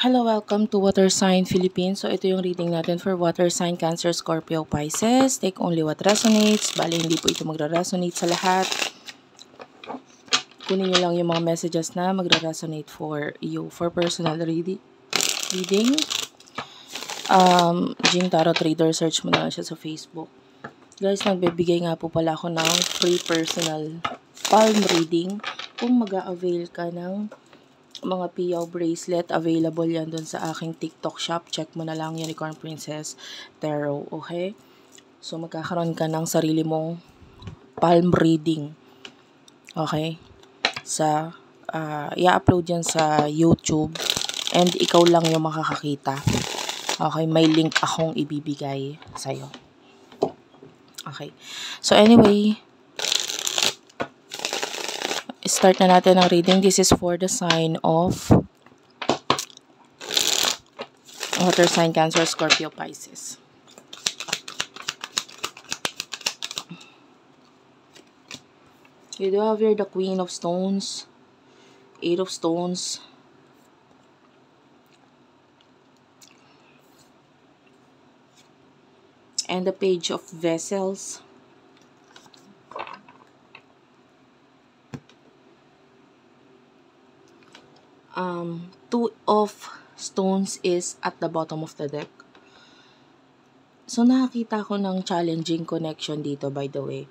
Hello, welcome to Water Sign Philippines. So, ito yung reading natin for Water Sign, Cancer, Scorpio, Pisces. Take only what resonates. Bali, hindi po ito magre-resonate sa lahat. Kunin nyo lang yung mga messages na magre-resonate for you. For personal reading. Jing Tarot Trader, search mo na lang siya sa Facebook. Guys, nagbibigay nga po pala ako ng free personal palm reading. Kung mag-a-avail ka ng mga piyaw bracelet, available yan dun sa aking TikTok shop. Check mo na lang, Unicorn Princess Tarot, okay? So, magkakaroon ka ng sarili mong palm reading. Okay? I-upload yan sa YouTube and ikaw lang yung makakakita. Okay? May link akong ibibigay sa'yo. Okay. So, anyway, start na natin ang reading. This is for the sign of Water Sign, Cancer, Scorpio, Pisces. You do have here the Queen of Stones, Eight of Stones, and the Page of Vessels. Two of Stones is at the bottom of the deck. So, nakakita ko ng challenging connection dito, by the way.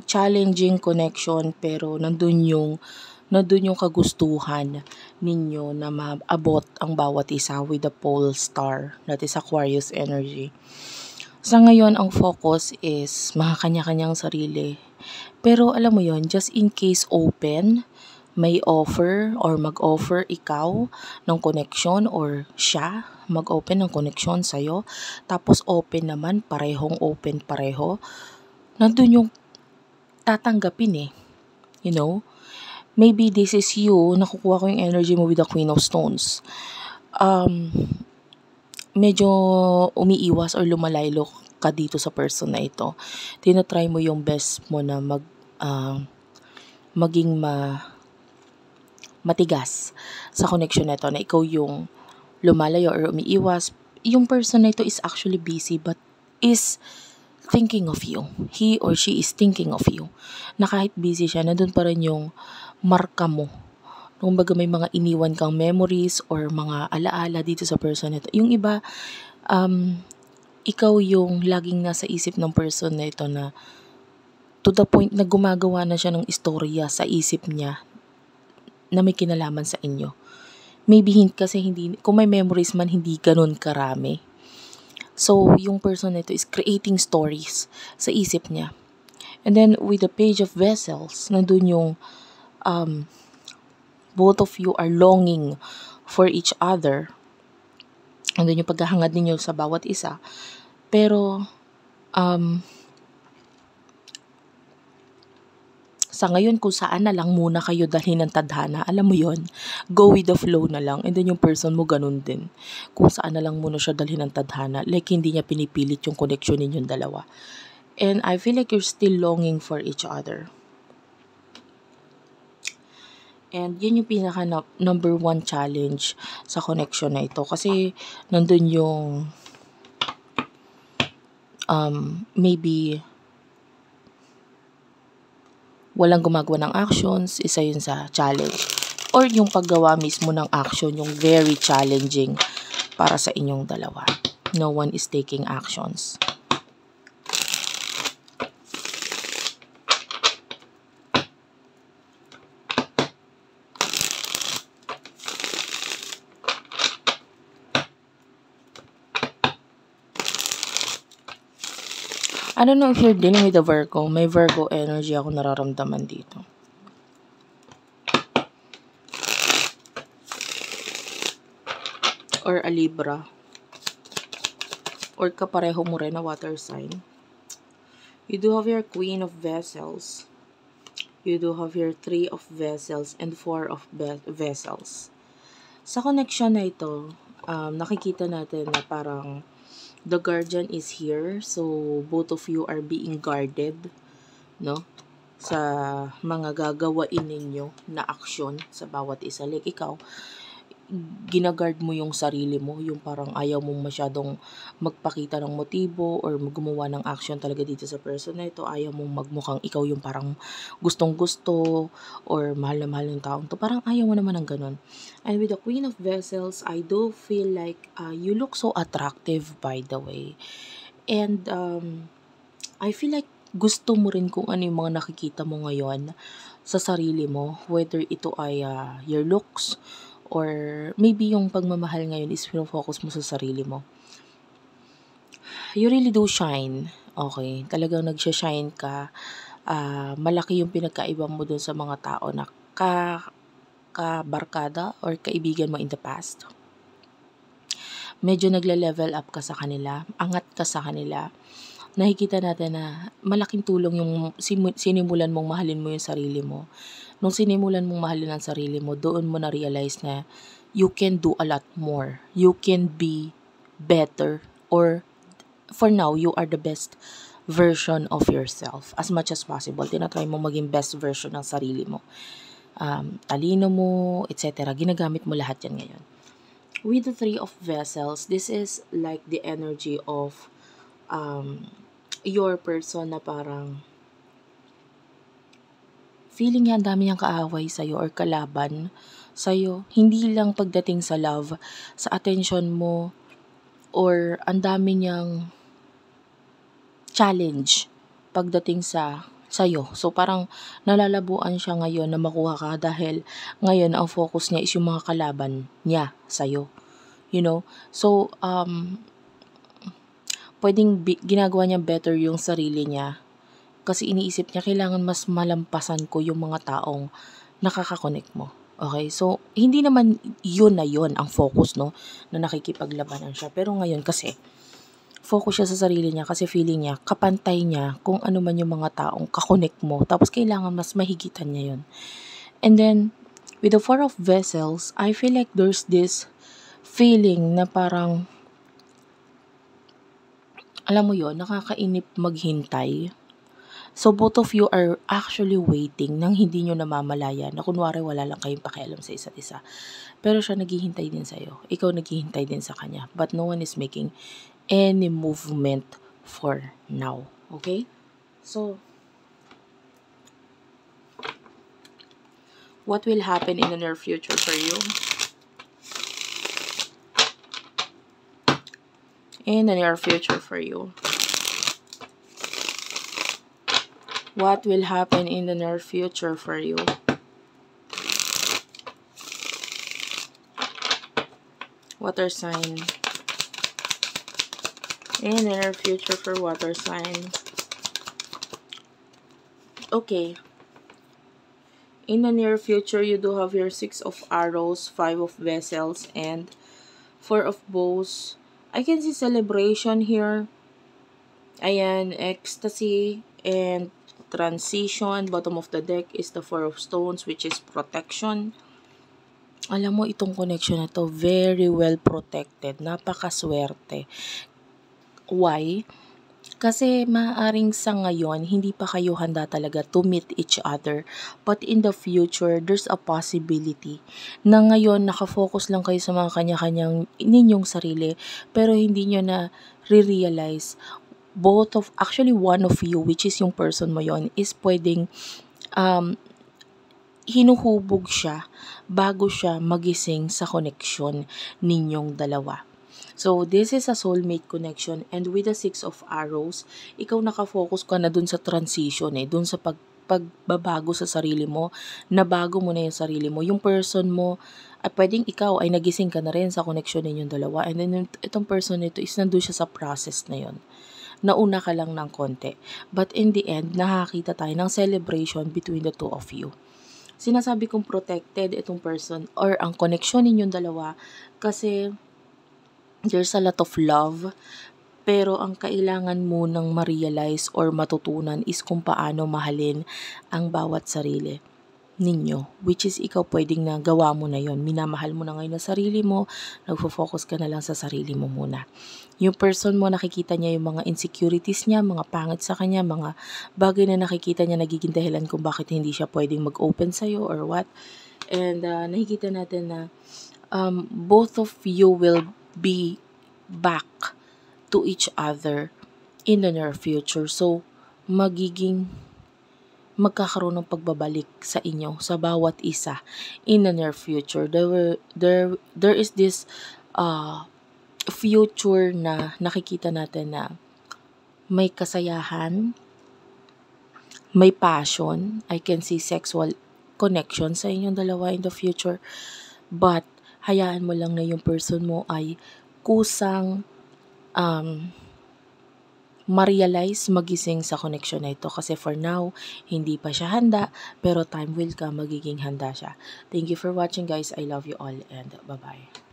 Challenging connection, pero nandun yung kagustuhan ninyo na maabot ang bawat isa with the pole star, that is Aquarius energy. Sa ngayon, ang focus is mga kanya-kanyang sarili. Pero alam mo yon, just in case open, may offer or mag-offer ikaw ng connection or siya mag-open ng connection sa'yo. Tapos open naman, parehong open pareho. Nandun yung tatanggapin eh. You know? Maybe this is you, nakukuha ko yung energy mo with the Queen of Stones. Medyo umiiwas or lumalaylo ka dito sa person na ito. Tinatry mo yung best mo na maging matigas sa connection na ito, na ikaw yung lumalayo or umiiwas. Yung person na ito is actually busy but is thinking of you. He or she is thinking of you. Na kahit busy siya, nandun pa rin yung marka mo. Kumbaga may mga iniwan kang memories or mga alaala dito sa person na ito. Yung iba, ikaw yung laging nasa isip ng person na ito, na to the point na gumagawa na siya ng istorya sa isip niya na may kinalaman sa inyo. Maybe kasi kung may memories man, hindi ganun karami. So, yung person na ito is creating stories sa isip niya. And then, with the Page of Vessels, nandun yung both of you are longing for each other. Nandun yung paghahangad ninyo sa bawat isa. Pero, sa ngayon, kung saan na lang muna kayo dalhin ng tadhana, alam mo yon, go with the flow na lang. And then yung person mo ganun din. Kung saan na lang muna siya dalhin ng tadhana, like hindi niya pinipilit yung connection ninyong dalawa. And I feel like you're still longing for each other. And yun yung pinaka number one challenge sa connection na ito. Kasi nandun yung maybe walang gumagawa ng actions, isa yun sa challenge. Or yung paggawa mismo ng action, yung very challenging para sa inyong dalawa. No one is taking actions. I don't know if you're dealing with a Virgo. May Virgo energy ako nararamdaman dito. Or a Libra. Or kapareho mo rin na water sign. You do have your Queen of Vessels. You do have your Three of Vessels and Four of Vessels. Sa connection na ito, nakikita natin na parang the guardian is here. So, both of you are being guarded, no? Sa mga gagawain ninyo na aksyon sa bawat isa. Like ikaw, ginagard mo yung sarili mo, yung parang ayaw mong masyadong magpakita ng motibo or gumawa ng action talaga dito sa person na ito. Ayaw mong magmukhang ikaw yung parang gustong-gusto or mahal na mahal ng taong to. Parang ayaw mo naman ng ganun. And with the Queen of Vessels, I do feel like you look so attractive, by the way. And I feel like gusto mo rin kung ano yung mga nakikita mo ngayon sa sarili mo, whether ito ay your looks or maybe yung pagmamahal ngayon is focus mo sa sarili mo. You really do shine. Okay, talagang nagsha-shine ka. Malaki yung pinagkaiba mo dun sa mga tao na kabarkada or kaibigan mo in the past. Medyo nagle-level up ka sa kanila, angat ka sa kanila. Nakikita natin na malaking tulong yung sinimulan mong mahalin mo yung sarili mo. Nung sinimulan mong mahalin ang sarili mo, doon mo na-realize na you can do a lot more. You can be better, or for now, you are the best version of yourself. As much as possible, tinatry mo maging best version ng sarili mo. Talino mo, etc. Ginagamit mo lahat yan ngayon. With the Three of Vessels, this is like the energy of your person na parang feeling niya ang dami niyang kaaway sa'yo or kalaban sa'yo. Hindi lang pagdating sa love, sa attention mo, or ang dami niyang challenge pagdating sa'yo. So parang nalalabuan siya ngayon na makuha ka dahil ngayon ang focus niya is yung mga kalaban niya sa'yo. You know? So, pwedeng ginagawa niya better yung sarili niya kasi iniisip niya kailangan mas malampasan ko yung mga taong nakaka-connect mo. Okay? So, hindi naman yun ang focus, no? Na nakikipaglabanan siya. Pero ngayon kasi, focus siya sa sarili niya kasi feeling niya, kapantay niya kung ano man yung mga taong kakonect mo. Tapos kailangan mas mahigitan niya yun. And then, with the Four of Vessels, I feel like there's this feeling na parang, alam mo yun, nakakainip maghintay. So, both of you are actually waiting nang hindi nyo namamalaya na kunwari wala lang kayong pakialam sa isa't isa. Pero siya naghihintay din sa'yo. Ikaw naghihintay din sa kanya. But no one is making any movement for now. Okay? So, what will happen in the near future for you? In the near future for you. What will happen in the near future for you? Water sign. In the near future for water sign. Okay. In the near future, you do have your 6 of Arrows, 5 of Vessels, and 4 of Bows. I can see celebration here. Ayan, ecstasy, and transition. Bottom of the deck is the 4 of Stones, which is protection. Alam mo, itong connection na to, very well protected. Napakaswerte. Why? Kasi maaaring sa ngayon, hindi pa kayo handa talaga to meet each other. But in the future, there's a possibility na ngayon nakafocus lang kayo sa mga kanya-kanyang ninyong sarili, pero hindi nyo na re-realize actually one of you, which is yung person mo yon, is pwedeng hinuhubog siya bago siya magising sa connection ninyong dalawa. So, this is a soulmate connection, and with the 6 of Arrows, ikaw nakafocus ka na dun sa transition dun sa pagbabago sa sarili mo, na bago mo na yung sarili mo. Yung person mo, pwedeng ikaw ay nagising ka na rin sa connection ninyong dalawa, and then itong person nito is nandun siya sa process na yun. Nauna ka lang ng konti. But in the end, nakakita tayo ng celebration between the two of you. Sinasabi kong protected itong person or ang connection ninyong dalawa kasi there's a lot of love, pero ang kailangan mo nang ma-realize or matutunan is kung paano mahalin ang bawat sarili ninyo, which is ikaw pwedeng na gawa mo na yon. Minamahal mo na ngayon na sarili mo, nagfo-focus ka na lang sa sarili mo muna. Yung person mo, nakikita niya yung mga insecurities niya, mga pangit sa kanya, mga bagay na nakikita niya nagiging dahilan kung bakit hindi siya pwedeng mag-open sa'yo or what. And nakikita natin na both of you will be back to each other in the near future. So, magkakaroon ng pagbabalik sa inyo, sa bawat isa in the near future. There is this future na nakikita natin na may kasayahan, may passion. I can see sexual connection sa inyong dalawa in the future. But, hayaan mo lang na yung person mo ay kusang ma-realize, magising sa connection na ito. Kasi for now, hindi pa siya handa, pero time will come, magiging handa siya. Thank you for watching guys. I love you all and bye-bye.